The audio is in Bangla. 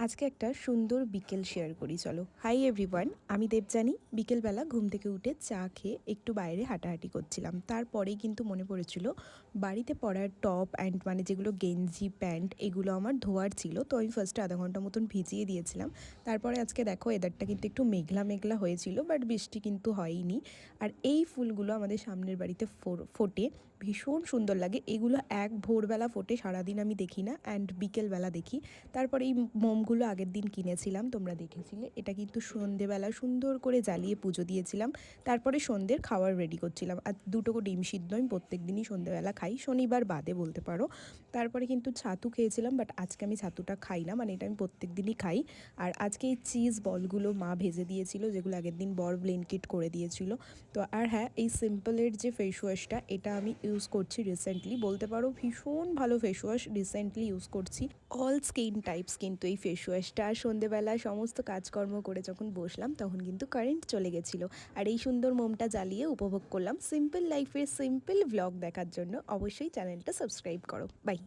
আজকে একটা সুন্দর বিকেল শেয়ার করি চলো। হাই এভরিওয়ান, আমি দেবজানি। বিকেলবেলা ঘুম থেকে উঠে চা খেয়ে একটু বাইরে হাঁটাহাঁটি করছিলাম। তারপরেই কিন্তু মনে পড়েছিল বাড়িতে পরার টপ অ্যান্ড মানে যেগুলো গেঞ্জি প্যান্ট এগুলো আমার ধোয়ার ছিল। তো আমি ফার্স্টে আধা ঘন্টা মতন ভিজিয়ে দিয়েছিলাম। তারপরে আজকে দেখো ওয়েদারটা কিন্তু একটু মেঘলা মেঘলা হয়েছিল, বাট বৃষ্টি কিন্তু হয়নি। আর এই ফুলগুলো আমাদের সামনের বাড়িতে ফোটে, ভীষণ সুন্দর লাগে। এগুলো এক ভোরবেলা ফোটে, সারাদিন আমি দেখি না, অ্যান্ড বিকেলবেলা দেখি। তারপরে এই মোমগুলো আগের দিন কিনেছিলাম, তোমরা দেখেছিলে। এটা কিন্তু সন্ধেবেলা সুন্দর করে জ্বালিয়ে পুজো দিয়েছিলাম। তারপরে সন্ধ্যের খাবার রেডি করছিলাম। আর দুটো ডিম সিদ্ধ আমি প্রত্যেক দিনই সন্ধেবেলা খাই, শনিবার বাদে বলতে পারো। তারপরে কিন্তু ছাতু খেয়েছিলাম, বাট আজকে আমি ছাতুটা খাই না, মানে এটা আমি প্রত্যেক দিনই খাই। আর আজকে এই চিজ বলগুলো মা ভেজে দিয়েছিল, যেগুলো আগের দিন বর ব্লেনকিট করে দিয়েছিল। তো আর হ্যাঁ, এই সিম্পলের যে ফেস ওয়াশটা, এটা আমি ইউজ করছি রিসেন্টলি, বলতে পারো ভীষণ ভালো ফেস ওয়াশ, রিসেন্টলি ইউজ করছি। অল স্কিন টাইপস কিন্তু এই ফেস ওয়াশটা। আর সন্ধেবেলায় সমস্ত কাজকর্ম করে যখন বসলাম তখন কিন্তু কারেন্ট চলে গেছিলো। আর এই সুন্দর মোমটা জ্বালিয়ে উপভোগ করলাম সিম্পল লাইফের সিম্পল ভ্লগ দেখার জন্য। অবশ্যই চ্যানেলটা সাবস্ক্রাইব করো। বাই।